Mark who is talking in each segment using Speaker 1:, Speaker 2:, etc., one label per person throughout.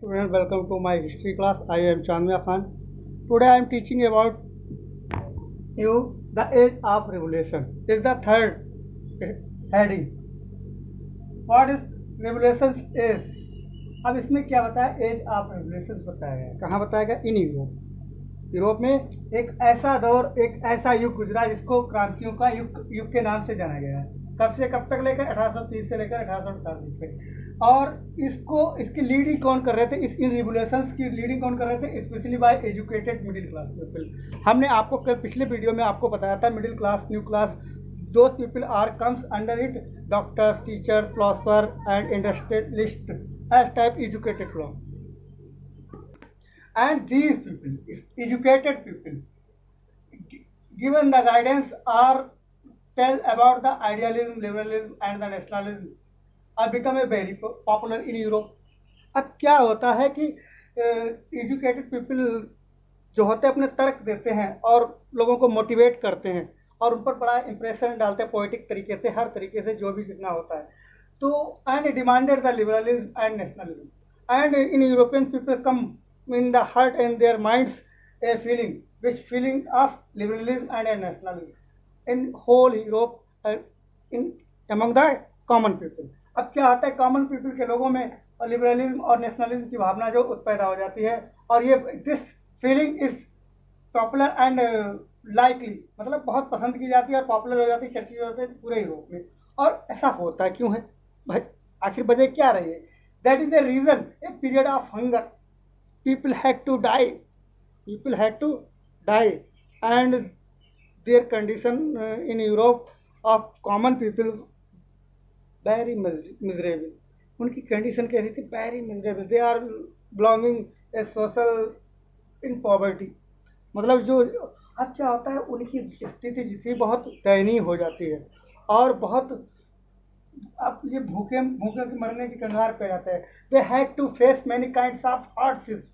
Speaker 1: Student, welcome to my history class. I am Chanmia Khan. Today I am teaching about you the age of revolution. Is the third heading. What is revolutions is? अब इसमें क्या बताया? As of revolution बताया गया. कहाँ बताया गया? In Europe. Europe में एक ऐसा दौर, एक ऐसा युग गुजरा जिसको क्रांतियों का युग के नाम से जाना गया है. कब से कब तक लेकर 1830 से लेकर 1848 तक. और इसकी लीडिंग कौन कर रहे थे? इन रिवोल्यूशंस की लीडिंग कौन कर रहे थे? Specially by educated middle class people. हमने आपको कल पिछले वीडियो में आपको बताया था middle class, new class, those people are comes under it. Doctors, teachers, philosopher and industrialist as type educated from. And these people, educated people, given the guidance or tell about the idealism, liberalism and the nationalism, are become a very popular in Europe. अब क्या होता है कि educated people जो होते हैं अपने तर्क देते हैं और लोगों को मोटिवेट करते हैं और उन पर बड़ा इंप्रेशन डालते हैं पोइटिक तरीके से, हर तरीके से जो भी जितना होता है. तो and demanded the liberalism and nationalism and in European people come in the heart and their minds a feeling, which feeling of liberalism and nationalism in whole Europe in among the common people. अब क्या आता है? Common people के लोगों में liberalism और nationalism की भावना जो पैदा हो जाती है और ये this feeling is popular and likely, मतलब बहुत पसंद की जाती है और पॉपुलर हो जाती है, चर्चित होती है पूरे यूरोप में. और ऐसा होता है क्यों है भाई? आखिर वजह क्या रही है? That is the reason a period of hunger. People had to die and their condition in Europe of common people very miserable. उनकी कंडीशन कैसी थी? very miserable. They are belonging a social in poverty. मतलब जो अब क्या होता है, उनकी स्थिति जितनी बहुत दयनीय हो जाती है और बहुत अब ये भूखे के मरने की कगार पे जाते हैं. They had to face many kinds of hardships.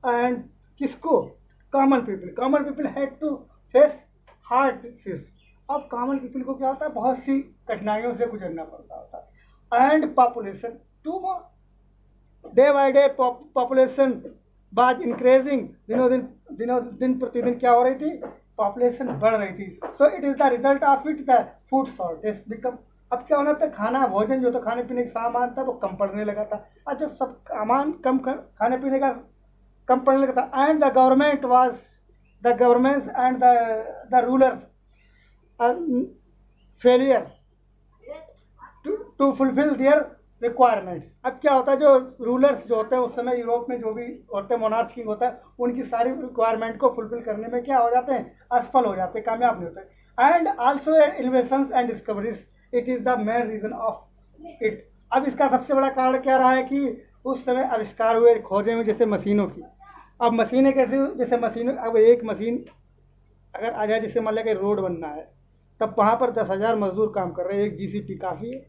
Speaker 1: And किसको? Common people had to face hardships. अब कॉमन पीपल को क्या होता है? बहुत सी कठिनाइयों से गुजरना पड़ता होता है. And population today by day population was increasing. दिन प्रतिदिन क्या हो रही थी? पॉपुलेशन बढ़ रही थी. So it is the result of it the food shortage become. अब क्या होना था? खाना भोजन जो तो खाने पीने का सामान था वो कम पड़ने लगा था. और जब सब सामान कम खाने पीने का कम पड़ने लगा था and the government and the rulers failure to fulfil their requirements. अब क्या होता है? जो रूलर्स जो होते हैं उस समय यूरोप में जो भी होते हैं, मोनार्च किंग होता है, उनकी सारी रिक्वायरमेंट को फुलफिल करने में क्या हो जाते हैं? असफल हो जाते हैं, कामयाब नहीं होते. And also inventions and discoveries, it is the main reason of it. अब इसका सबसे बड़ा कारण क्या रहा है कि उस समय आविष्कार हुए खोजे में जैसे मशीनों की. अब मशीनें कैसे? जैसे मशीन, अब एक मशीन अगर आ जाए, जैसे मान लिया कि रोड बनना है, तब वहाँ पर 10,000 मजदूर काम कर रहे हैं, एक जीसीपी काफ़ी है.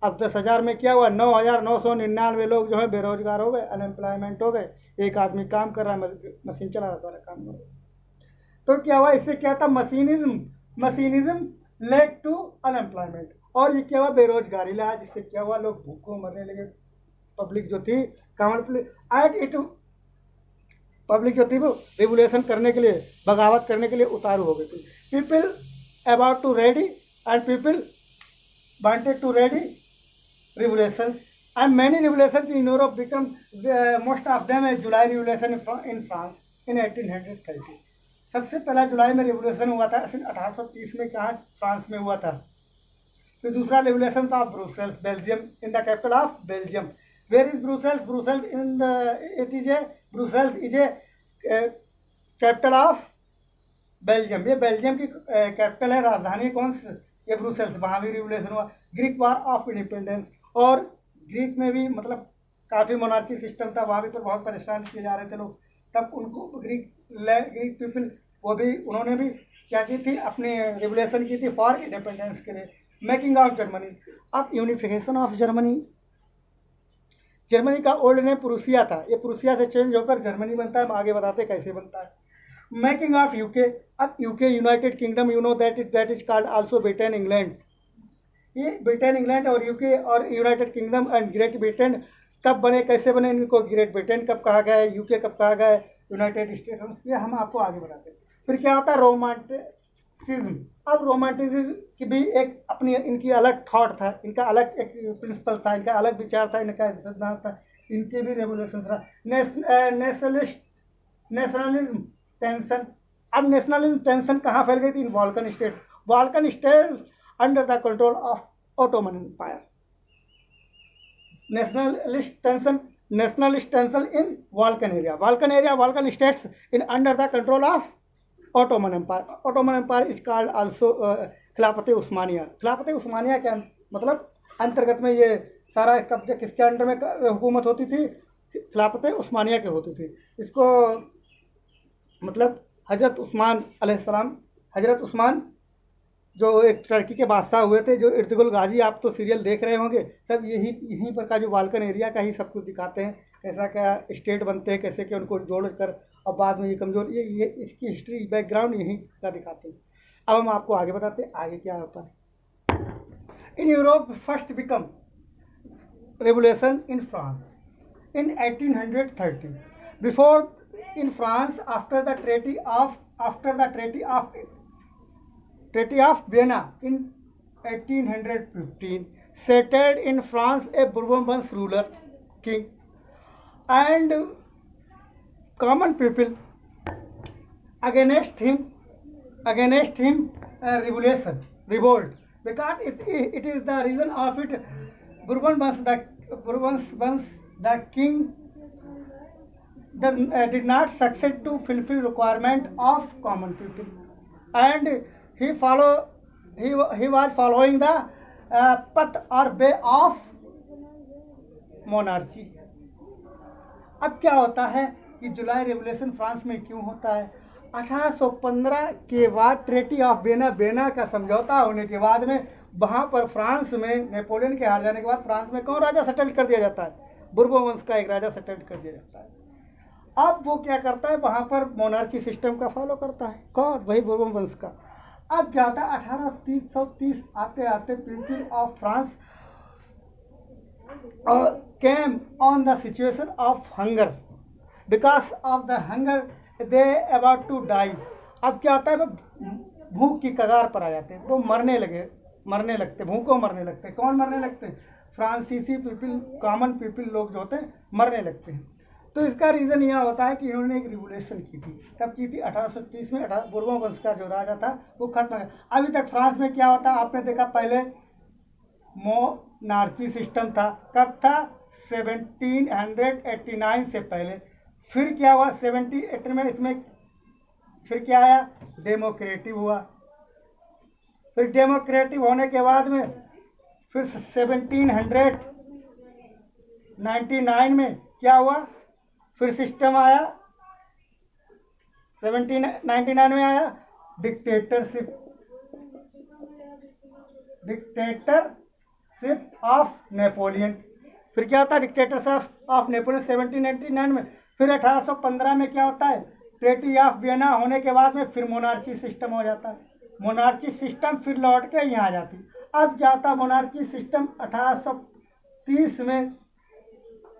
Speaker 1: अब 10,000 में क्या हुआ? 9,999 लोग जो है बेरोजगार हो गए, अनएम्प्लॉयमेंट हो गए. एक आदमी काम कर रहा है, मशीन चला रहा है, काम कर रहा है. तो क्या हुआ? इससे क्या था? मशीनिज्म लेड टू अनएम्प्लॉयमेंट. और ये क्या हुआ? बेरोजगारी लाया, जिससे क्या हुआ? लोग भूखों मरने लगे. पब्लिक जो थी पब्लिक जो थी वो रिवोल्यूशन करने के लिए, बगावत करने के लिए उतारू हो गई थी. People about to ready and people wanted to ready revolution and many revolution in Europe become most of them July revolution in France in 1830. सबसे पहला जुलाई में रिवोल्यूशन हुआ था 1830 में. कहाँ? फ्रांस में हुआ था. फिर दूसरा रिवोल्यूशन था Brussels, Belgium, in the capital of Belgium. Where is Brussels? Brussels is a capital of Belgium. ये बेल्जियम की कैपिटल है, राजधानी कौन सी? ये ब्रुसेल्स. वहाँ भी रिवोल्यूशन हुआ. ग्रीक वार ऑफ इंडिपेंडेंस, और ग्रीक में भी मतलब काफ़ी मोनार्ची सिस्टम था, वहाँ भी पर बहुत परेशान किए जा रहे थे लोग. तब उनको ग्रीक पीपल वो भी उन्होंने भी क्या की थी? अपनी रिवोल्यूशन की थी फॉर इंडिपेंडेंस के लिए. Making of Germany. अब यूनिफिकेशन ऑफ जर्मनी का ओल्ड नेम प्रूसिया था. ये प्रूसिया से चेंज होकर जर्मनी बनता है. हम आगे बताते कैसे बनता है. Making of UK. अब UK United Kingdom, you know that is called also Britain England. ये ब्रिटेन इंग्लैंड और यूके और United Kingdom and Great Britain कब बने, कैसे बने, इनको ग्रेट ब्रिटेन कब कहा गया है, यूके कब कहा गया है, यूनाइटेड स्टेट्स, ये हम आपको आगे बताते हैं। फिर क्या होता है रोमांटिसिज्म। अब रोमांटिसिज्म की भी एक अपनी इनकी अलग थॉट था, इनका अलग एक प्रिंसिपल था, इनका अलग विचार था, इनका सिद्धांत था, इनके भी रेवोल्यूशन था। Nationalism tension. अब नेशनलिज्म टेंशन कहाँ फैल गई थी? In Balkan state. Balkan state under the control of Ottoman Empire. nationalist tension in Balkan area. Balkan states in under the control of Ottoman Empire. Ottoman Empire is called also खिलाफत उस्मानिया। खिलाफत उस्मानिया के मतलब अंतर्गत में ये सारा कब्जा किसके अंडर में हुकूमत होती थी? खिलाफत उस्मानिया के होती थी। इसको मतलब हजरत उस्मान अलैहिस्सलाम, हजरत उस्मान जो एक टर्की के बादशाह हुए थे, जो इर्तुगरुल गाजी, आप तो सीरियल देख रहे होंगे सब, यहीं पर का जो बाल्कन एरिया का ही सब कुछ दिखाते हैं, कैसा क्या स्टेट बनते हैं, कैसे क्या उनको जोड़ कर और बाद में ये कमज़ोर, ये इसकी हिस्ट्री बैकग्राउंड यहीं का दिखाते हैं। अब हम आपको आगे बताते हैं आगे क्या होता है। In Europe first become revolution in France in 1830 before in France after the Treaty of Vienna in 1815 settled in France a Bourbon ruler king and common people against him revolt, because it is the reason of it Bourbon once the king did not succeed to fulfill requirement of common people, and he was following the path or way of monarchy. अब क्या होता है कि जुलाई revolution France में क्यों होता है? 1815 के बाद ट्रेटी ऑफ बेना का समझौता होने के बाद में वहाँ पर फ्रांस में नेपोलियन के हार जाने के बाद फ्रांस में कौन राजा सेटल कर दिया जाता है? बुर्बो वंश का एक राजा सेटल कर दिया जाता है। अब वो क्या करता है? वहाँ पर मोनार्ची सिस्टम का फॉलो करता है। कौन? वही बुर्बो वंश का। अब क्या था? 1830 आते आते people of France came on the situation of hunger. Because of the hunger they about to die. अब क्या होता है? वो भूख की कगार पर आ जाते हैं, वो मरने लगते, भूखों मरने लगते। कौन मरने लगते? फ्रांसीसी पीपल, कॉमन पीपल लोग जो होते हैं मरने लगते हैं। तो इसका रीज़न यह होता है कि इन्होंने एक रिवोल्यूशन की थी। कब की थी? 1830 में। बुर्बोन वंश का जो राजा था वो खत्म हो गया। अभी तक फ्रांस में क्या होता है? आपने देखा पहले मोनार्ची सिस्टम था। कब था? 1789 से पहले। फिर क्या हुआ? 78 में इसमें फिर क्या आया? डेमोक्रेटिव हुआ। फिर डेमोक्रेटिव होने के बाद में फिर 1799 में क्या हुआ? फिर सिस्टम आया। 1799 में आया डिक्टेटरशिप ऑफ नेपोलियन। फिर क्या होता है? डिक्टेटरशिप ऑफ नेपोलियन 1799 में। फिर 1815 में क्या होता है? ट्रेटी ऑफ वियना होने के बाद में फिर मोनार्ची सिस्टम हो जाता है। मोनार्ची सिस्टम फिर लौट के यहाँ आ जाती। अब क्या होता है? मोनार्ची सिस्टम 1830 में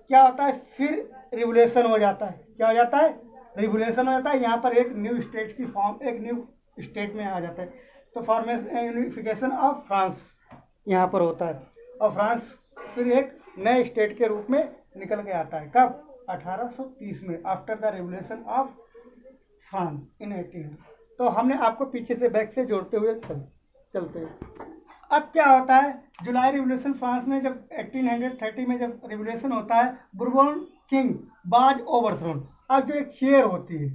Speaker 1: क्या होता है? फिर रिवोल्यूशन हो जाता है। क्या हो जाता है? रिवोल्यूशन हो जाता है। यहाँ पर एक न्यू स्टेट की फॉर्म, एक न्यू स्टेट में आ जाता है। तो फॉर्मेशन यूनिफिकेशन ऑफ फ्रांस यहाँ पर होता है और फ्रांस फिर एक नए स्टेट के रूप में निकल के आता है। कब? 1830 में, after the revolution of France in 1800। तो हमने आपको पीछे से बैक से जोड़ते हुए चलते हैं। अब क्या होता है? जुलाई रिवोल्यूशन फ्रांस में जब 1830 में जब रिवोल्यूशन होता है, बुर्बोन किंग बाज ओवरथ्रोन। अब जो एक चेयर होती है,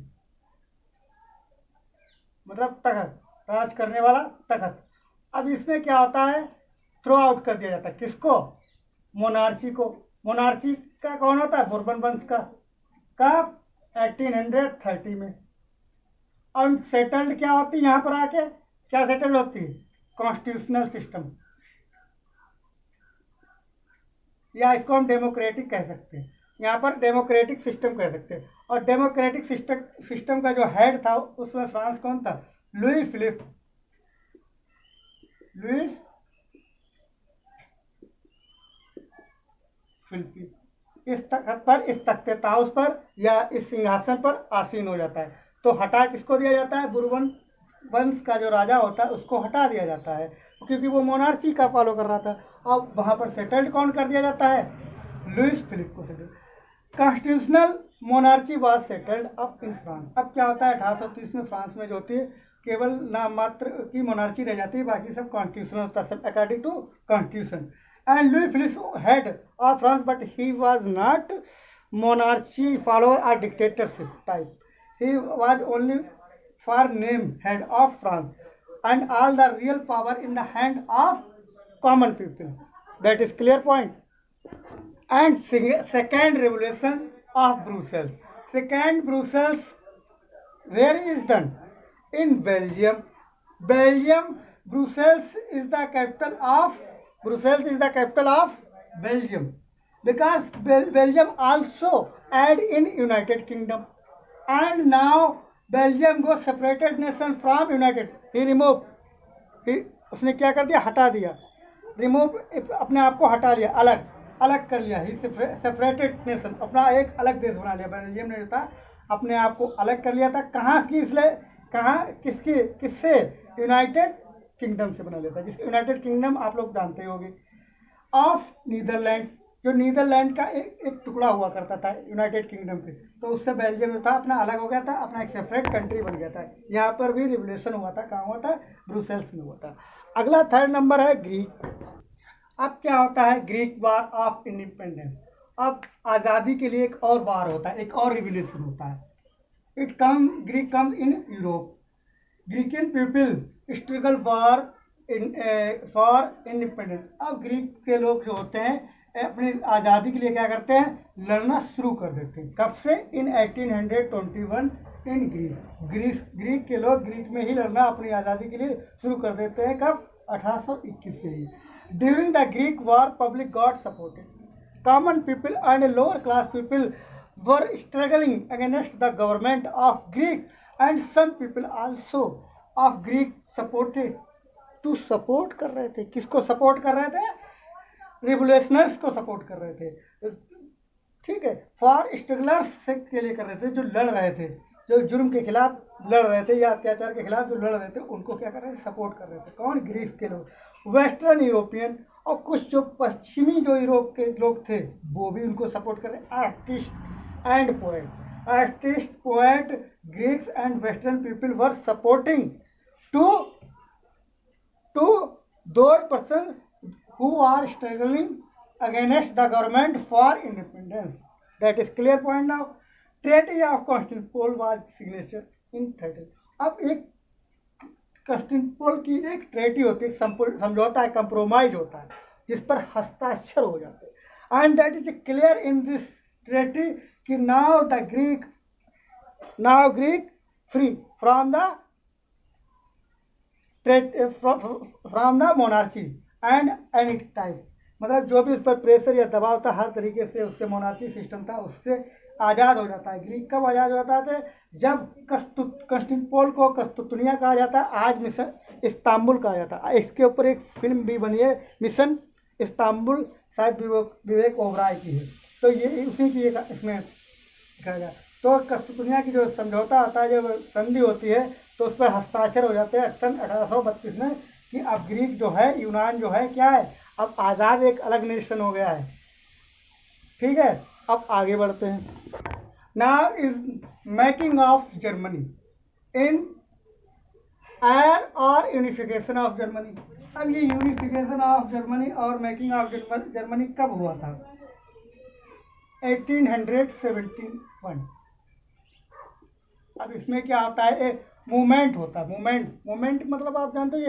Speaker 1: मतलब तख्त, राज करने वाला तख्त, अब इसमें क्या होता है? थ्रो आउट कर दिया जाता है। किसको? मोनार्ची को। मोनार्ची का कौन होता है? बुर्बन वंश का। कब? 1830 में। और सेटल्ड क्या होती है? यहाँ पर आके क्या सेटल्ड होती है? कॉन्स्टिट्यूशनल सिस्टम, या इसको हम डेमोक्रेटिक कह सकते हैं। यहाँ पर डेमोक्रेटिक सिस्टम कह सकते हैं। और डेमोक्रेटिक सिस्टम का जो हेड था उसमें फ्रांस कौन था? लुई फिलिप इस तख्त पर, इस तख्ते ताउस पर या इस सिंहासन पर आसीन हो जाता है। तो हटा किसको दिया जाता है? बुरबन वंश का जो राजा होता है उसको हटा दिया जाता है, क्योंकि वो मोनार्ची का फॉलो कर रहा था। अब वहाँ पर सेटल्ड कौन कर दिया जाता है? लुइस फिलिप को settled. Constitutional monarchy was settled up in France. अब क्या होता है 1830 में फ्रांस में जो होती है केवल नाम मात्र की मोनार्ची रह जाती है, बाकी सब कॉन्स्टिट्यूशनल होता है, सब according to constitution. And Louis Philippe head of France but he was not monarchy follower और dictatorship type, he was only for name head of France and all the real power in the hand of common people. That is clear point. And second revolution of Brussels. Second Brussels, where is done? In Belgium. Belgium, Brussels is the capital of Belgium, because Belgium also add in United Kingdom, and now Belgium go separated nation from United. He remove, उसने क्या कर दिया? हटा दिया, remove, अपने आप को हटा लिया, अलग कर लिया। ही सेपरेटेड नेशन, अपना एक अलग देश बना लिया। बेल्जियम ने जो था अपने आप को अलग कर लिया था। कहाँ की? इसलिए किससे? यूनाइटेड किंगडम से बना लिया था, जिसके यूनाइटेड किंगडम आप लोग जानते होंगे। ऑफ नीदरलैंड, जो नीदरलैंड का एक टुकड़ा हुआ करता था यूनाइटेड किंगडम पे, तो उससे बेल्जियम जो था अपना अलग हो गया था, अपना एक सेपरेट कंट्री बन गया था। यहाँ पर भी रिवोल्यूशन हुआ था। कहाँ हुआ था? ब्रुसेल्स में हुआ था। अगला थर्ड नंबर है ग्रीक। अब क्या होता है? Greek war of independence. अब आज़ादी के लिए एक और वार होता है, एक और रिवोल्यूशन होता है। Greek comes in Europe. Grecian people struggle war for independence. अब ग्रीक के लोग जो होते हैं अपनी आज़ादी के लिए क्या करते हैं? लड़ना शुरू कर देते हैं। कब से? इन 1821 इन ग्रीक के लोग ग्रीक में ही लड़ना अपनी आज़ादी के लिए शुरू कर देते हैं। कब? 1821 से ही। During the Greek war public got supported, common people and lower class people were struggling against the government of Greek and some people also of Greek supported to support कर रहे थे। किसको सपोर्ट कर रहे थे? रिवोल्यूशनर्स को सपोर्ट कर रहे थे। ठीक है, फॉर स्ट्रगलर्स के लिए कर रहे थे, जो लड़ रहे थे, जो जुर्म के खिलाफ लड़ रहे थे या अत्याचार के खिलाफ जो लड़ रहे थे, उनको क्या कर रहे थे? सपोर्ट कर रहे थे। कौन? ग्रीस के लोग। वेस्टर्न यूरोपियन और कुछ जो पश्चिमी जो यूरोप के लोग थे वो भी उनको सपोर्ट कर रहे। Artist poet Greeks and western people were supporting to those person who are struggling against the government for independence. That is clear point now. Treaty of Constantinople was signature in 30. अब एक Constantinople की एक treaty होती है, समझौता है, compromise होता है, जिस पर हस्ताक्षर हो जाते हैं। And that is clear in this treaty कि now Greek free from the monarchy and any type, मतलब जो भी उस पर प्रेशर या दबाव था हर तरीके से उससे मोनार्ची सिस्टम था उससे आज़ाद हो जाता है। ग्रीक कब आज़ाद हो जाता है? जब कॉन्स्टेंटिनोपल को कस्तुतनिया कहा जाता है, आज मिशन इस्तांबुल कहा जाता है। इसके ऊपर एक फिल्म भी बनी है, मिशन इस्तांबुल, शायद विवेक ओबराय की है। तो ये उसी की एक इसमें कहा गया। तो कस्तुतनिया की जो समझौता होता है, जब संधि होती है तो उस पर हस्ताक्षर हो जाते हैं सन 1832 में कि अब ग्रीक जो है, यूनान जो है, क्या है? अब आज़ाद एक अलग नेशन हो गया है। ठीक है, अब आगे बढ़ते हैं। Now is making of Germany in air और यूनिफिकेशन ऑफ जर्मनी। अब ये यूनिफिकेशन ऑफ जर्मनी और मेकिंग ऑफ जर्मनी कब हुआ था? 1871। अब इसमें क्या होता है? एक मूवमेंट होता है। मूवमेंट मतलब आप जानते हैं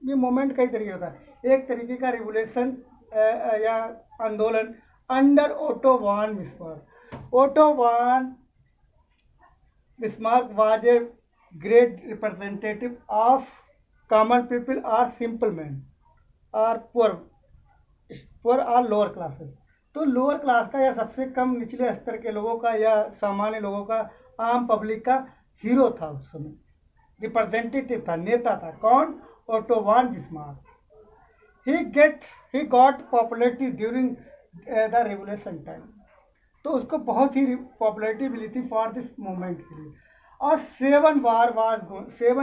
Speaker 1: ये मूवमेंट कई तरीके होता है। एक तरीके का रिवोल्यूशन या आंदोलन under Otto von Bismarck. Otto von Bismarck was a great representative of common people और सिंपल मैन और पुअर और लोअर क्लासेस। तो लोअर क्लास का या सबसे कम निचले स्तर के लोगों का या सामान्य लोगों का, आम पब्लिक का हीरो था उस समय, रिप्रेजेंटेटिव था, नेता था। कौन? Otto von Bismarck. he got popularity during the revolution time तो उसको बहुत ही पॉपुलैरिटी मिली थी फॉर दिस मूवमेंट के लिए। और 7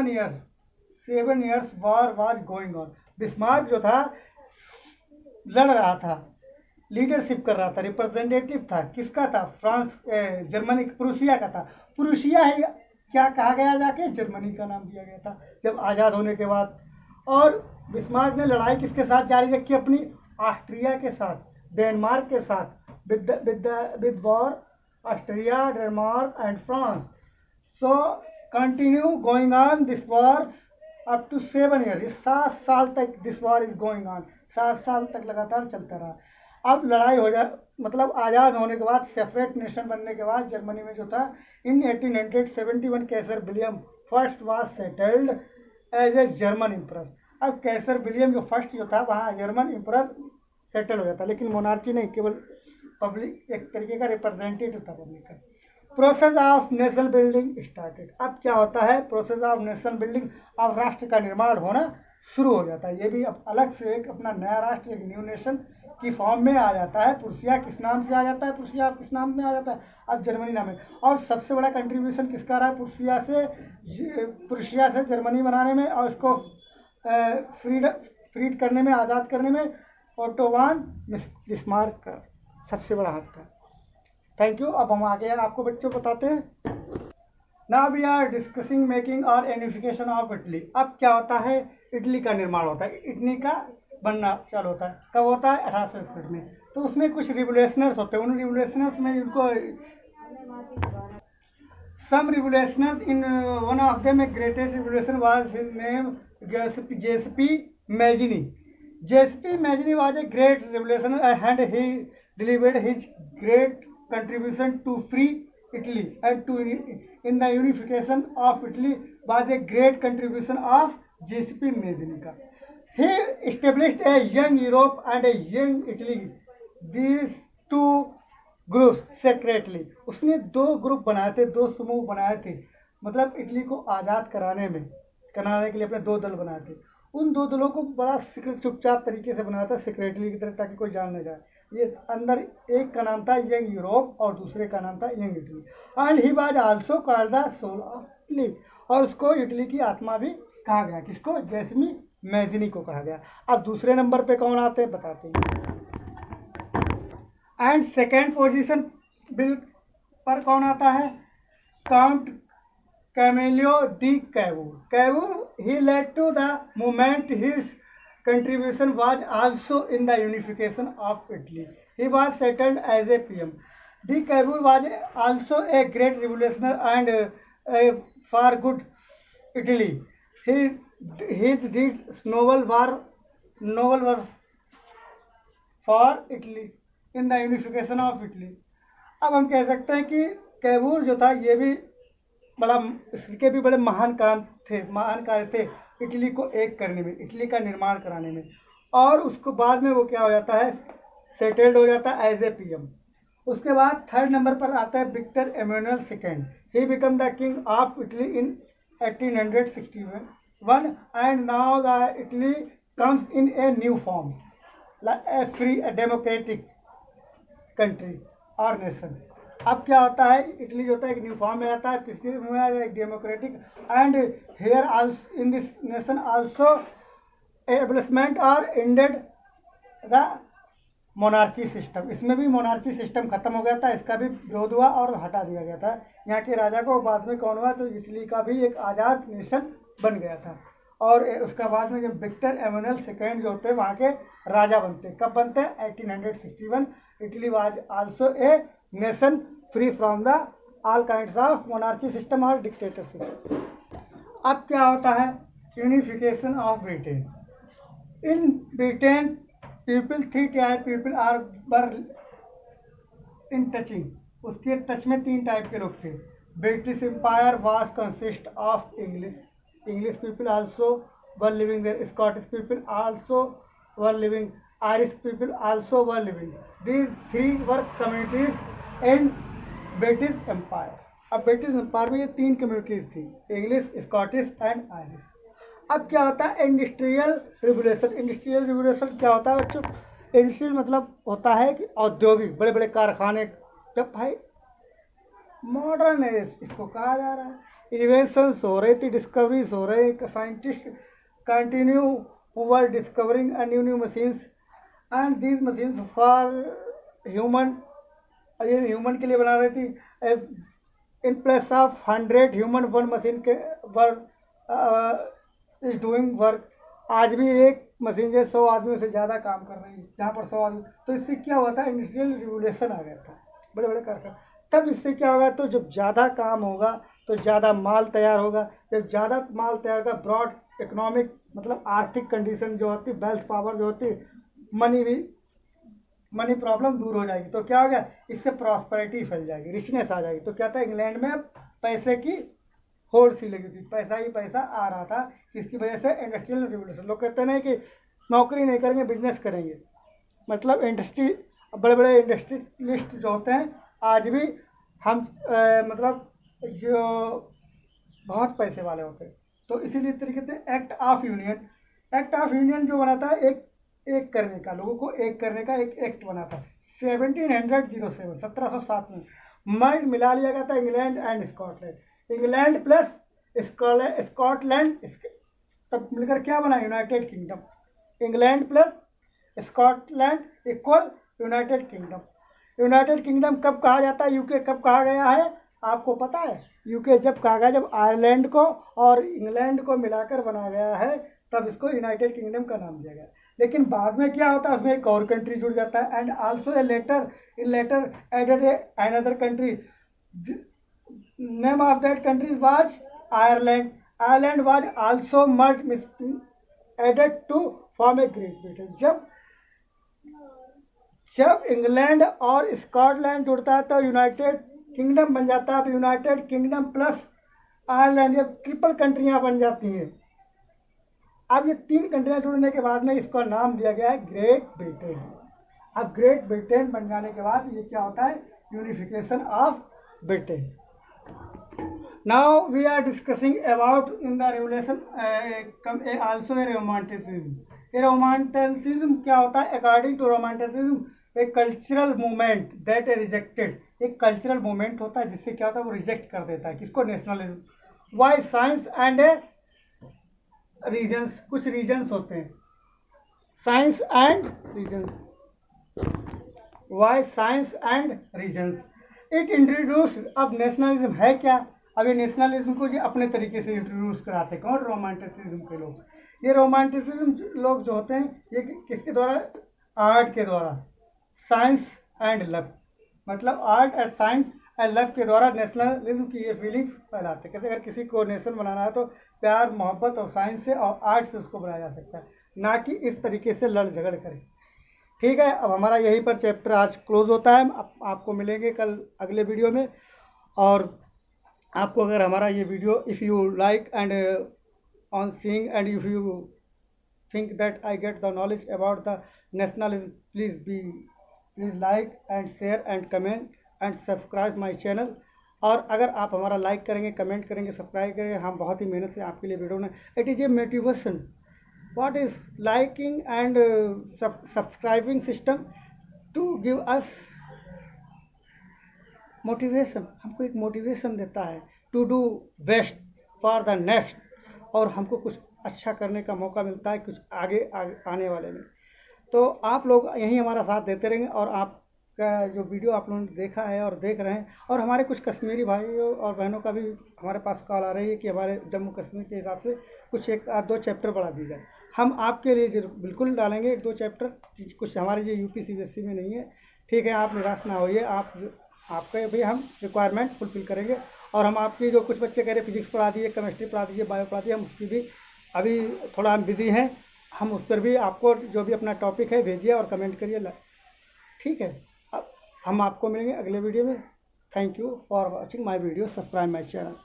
Speaker 1: years war was going on। Bismarck जो था लड़ रहा था, लीडरशिप कर रहा था, रिप्रेजेंटेटिव था, किसका था? फ्रांस, जर्मनी, प्रूसिया का था। प्रूसिया है क्या कहा गया जाके? जर्मनी का नाम दिया गया था जब आज़ाद होने के बाद। और बिस्मार्क ने लड़ाई किसके साथ जारी रखी अपनी? ऑस्ट्रिया के साथ, डेनमार्क के साथ, with war Austria, Denmark and France. So continue going on this war up to 7 years। 7 साल तक this war is going on, 7 साल तक लगातार चलता रहा। अब लड़ाई हो जा मतलब आज़ाद होने के बाद, सेपरेट नेशन बनने के बाद जर्मनी में जो था, in 1871 Kaiser William first was settled as a German emperor. अब कैसर विलियम जो फर्स्ट जो था वहाँ जर्मन एम्परर सेटल हो जाता, लेकिन मोनार्ची नहीं, केवल पब्लिक, एक तरीके का रिप्रेजेंटेटिव था पब्लिक का। Process of national building started. अब क्या होता है? प्रोसेस ऑफ नेशनल बिल्डिंग, अब राष्ट्र का निर्माण होना शुरू हो जाता है। ये भी अब अलग से एक अपना नया राष्ट्र, एक न्यू नेशन की फॉर्म में आ जाता है। प्रूसिया किस नाम से आ जाता है? प्रूसिया किस नाम में आ जाता है? अब जर्मनी नाम है। और सबसे बड़ा कंट्रीब्यूशन किसका रहा है? प्रूसिया से जर्मनी बनाने में और इसको फ्रीड करने में, आज़ाद करने में ओटो वॉन बिस्मार्क का सबसे बड़ा हाथ था। Thank you. अब हम आगे आपको बच्चों बताते हैं। Now we are discussing making और यूनिफिकेशन ऑफ इटली। अब क्या होता है? इटली का निर्माण होता है, इटली का बनना चालू होता है। कब होता है? 1861 में। तो उसमें कुछ रिवोल्यूशनर्स होते हैं, उन रिवोल्यूशनर्स में इनको some revolutionaries in one of them a greatest revolution was his name Giuseppe Mazzini. Giuseppe Mazzini was a great revolutionary and he delivered his great contribution to free Italy and to in the unification of Italy was a great contribution of JCP Mazzini. He established a young Europe and a young Italy, these two groups separately। उसने दो group बनाए थे, दो समूह बनाए थे, मतलब Italy को आज़ाद कराने के लिए अपने दो दल बनाए थे। उन दो दलों को बड़ा चुपचाप तरीके से बनाया था, सेक्रेटरी की तरह, ताकि कोई जान न जाए। ये अंदर एक का नाम था यंग यूरोप और दूसरे का नाम था young Italy. And he was also called the soul of Italy. और उसको इटली की आत्मा भी कहा गया। किसको? जेसमी मैजिनी को कहा गया। अब दूसरे नंबर पे कौन आते हैं बताते हैं। एंड सेकेंड पोजीशन बिल पर कौन आता है? Count Camillo de Cavour. He led to the movement. His contribution was also in the unification of Italy. He was settled as a PM. D. Cavour was also a great revolutionary and for good Italy. His deeds novel were for Italy in the unification of Italy. अब हम कह सकते हैं कि Cavour जो था ये भी इसके भी बड़े महान कार्य थे इटली को एक करने में, इटली का निर्माण कराने में। और उसको बाद में वो क्या हो जाता है? सेटल्ड हो जाता है एज ए पीएम। उसके बाद थर्ड नंबर पर आता है Victor Emmanuel second. He become the king of Italy in 1861 and now the Italy comes in a new form, a free democratic country और नेशन। अब क्या होता है? इटली जो होता है एक न्यू फॉर्म में आता है, किसके में? एक democratic. And here also in this nation also abolishment और एंडेड द मोनार्ची सिस्टम। इसमें भी मोनार्ची सिस्टम खत्म हो गया था, इसका भी विरोध हुआ और हटा दिया गया था यहाँ के राजा को। बाद में कौन हुआ? तो इटली का भी एक आज़ाद नेशन बन गया था। और उसका बाद में जब विक्टर एमेनुअल सेकेंड जो होते हैं वहाँ के राजा बनते। कब बनते हैं? 1861। Italy was also a nation free from the all kinds of monarchy system और डिक्टेटरशिप। अब क्या होता है? Unification of Britain. In Britain people, 3 type people are were in touching. उसके टच में 3 टाइप के लोग थे। British empire was consist of English people also were living there, Scottish people also were living, Irish people also were living. These 3 were communities in British empire. अब British empire में ये 3 communities थी, English, Scottish and Irish. अब क्या होता है? Industrial revolution. Industrial revolution क्या होता है बच्चों? इंडस्ट्रियल मतलब होता है कि औद्योगिक, बड़े बड़े कारखाने जब भाई मॉडर्न है इसको कहा जा रहा है। इन्वेंशंस हो रही थी, डिस्कवरीज हो रही, scientist continue were discovering new new machines and these machines for human, ये ह्यूमन के लिए बना रही थी। In place of 100 human one machine के वर्क इज डूइंग वर्क। आज भी एक मशीन जो 100 आदमियों से ज़्यादा काम कर रही है, जहाँ पर 100 आदमी। तो इससे क्या हुआ था, इंडस्ट्रियल रिवोल्यूशन आ गया था, बड़े बड़े कारखाने। तब इससे क्या होगा, तो जब ज़्यादा काम होगा तो ज़्यादा माल तैयार होगा। जब ज़्यादा माल तैयार होगा, ब्रॉड इकोनॉमिक मतलब आर्थिक कंडीशन जो होती, वेल्थ पावर जो होती, मनी प्रॉब्लम दूर हो जाएगी। तो क्या हो गया, इससे प्रॉस्पेरिटी फैल जाएगी, रिचनेस आ जाएगी। तो क्या था, इंग्लैंड में पैसे की होड़ सी लगी थी, पैसा ही पैसा आ रहा था। इसकी वजह से इंडस्ट्रियल रिवोल्यूशन। लोग कहते नहीं कि नौकरी नहीं करेंगे, बिजनेस करेंगे। मतलब इंडस्ट्री, बड़े बड़े इंडस्ट्रियलिस्ट जो होते हैं आज भी हम मतलब जो बहुत पैसे वाले होते हैं। तो इसीलिए तरीके से एक्ट ऑफ यूनियन जो बना था, एक करने का, लोगों को एक करने का एक एक्ट बना था 1707 में। मर्ज मिला लिया गया था England and Scotland. England plus Scotland, तब मिलकर क्या बना, United kingdom. England plus Scotland equal United kingdom. United kingdom कब कहा जाता है, यूके कब कहा गया है, आपको पता है? यूके जब कहा गया, जब आयरलैंड को और इंग्लैंड को मिलाकर बनाया गया है, तब इसको यूनाइटेड किंगडम का नाम दिया गया। लेकिन बाद में क्या होता है, उसमें एक और कंट्री जुड़ जाता है। And also a later added another country, name of that country was Ireland. Ireland was also merge added to form a great Britain. जब इंग्लैंड और स्कॉटलैंड जुड़ता है तो यूनाइटेड किंगडम बन जाता है। अब यूनाइटेड किंगडम प्लस आयरलैंड, ये ट्रिपल कंट्रियां बन जाती हैं। अब ये 3 कंट्रियां जुड़ने के बाद में इसका नाम दिया गया है ग्रेट ब्रिटेन। अब ग्रेट ब्रिटेन बन जाने के बाद ये क्या होता है, unification of Britain. Now we are discussing about in the revolution also a romanticism. Romanticism क्या होता है, according to romanticism a cultural movement that a rejected. एक कल्चरल मूवमेंट होता है जिससे क्या होता है, वो रिजेक्ट कर देता है किसको, nationalism. Why science and reasons, कुछ रीजन्स होते हैं, science and reasons. Why science and reasons it introduce. अब नेशनलिज्म है क्या, अब ये नेशनलिज्म को ये अपने तरीके से इंट्रोड्यूस कराते, कौन, रोमांटिसिज्म के लोग। ये रोमांटिसिज्म लोग जो होते हैं, ये किसके द्वारा, आर्ट के द्वारा, साइंस एंड लव, मतलब art and science and love के द्वारा नेशनलिज्म की ये फीलिंग्स फैलाते। कहते अगर किसी को नेशन बनाना है तो प्यार मोहब्बत और साइंस से और आर्ट से उसको बनाया जा सकता है, ना कि इस तरीके से लड़ झगड़ करें। ठीक है, अब हमारा यहीं पर चैप्टर आज क्लोज होता है। आपको मिलेंगे कल अगले वीडियो में। और आपको अगर हमारा ये video, if you like and on seeing and if you think that I get the knowledge about the nationalism, please like and share and comment and subscribe my channel। और अगर आप हमारा लाइक करेंगे, कमेंट करेंगे, subscribe करेंगे, हम बहुत ही मेहनत से आपके लिए वीडियो बनाए। It is a motivation. What is liking and subscribing system to give us motivation. हमको एक मोटिवेशन देता है to do best for the next, और हमको कुछ अच्छा करने का मौका मिलता है कुछ आगे आने वाले में। तो आप लोग यहीं हमारा साथ देते रहेंगे। और आपका जो वीडियो आप लोगों ने देखा है और देख रहे हैं, और हमारे कुछ कश्मीरी भाइयों और बहनों का भी हमारे पास कॉल आ रही है कि हमारे जम्मू कश्मीर के हिसाब से कुछ 1-2 चैप्टर बढ़ा दी जाए। हम आपके लिए बिल्कुल डालेंगे 1-2 चैप्टर, कुछ हमारे जो यूपी CBSE में नहीं है। ठीक है, आप निराश ना होइए, आपके भी हम रिक्वायरमेंट फुलफिल करेंगे। और हम आपकी जो कुछ बच्चे कह रहे फिजिक्स पढ़ा दिए, केमिस्ट्री पढ़ा दीजिए, बायो पढ़ा दिए, हम उसकी भी अभी थोड़ा हम बिजी हैं, हम उस पर भी आपको जो भी अपना टॉपिक है भेजिए और कमेंट करिए। ठीक है, अब हम आपको मिलेंगे अगले वीडियो में। Thank you for watching my video, subscribe my channel.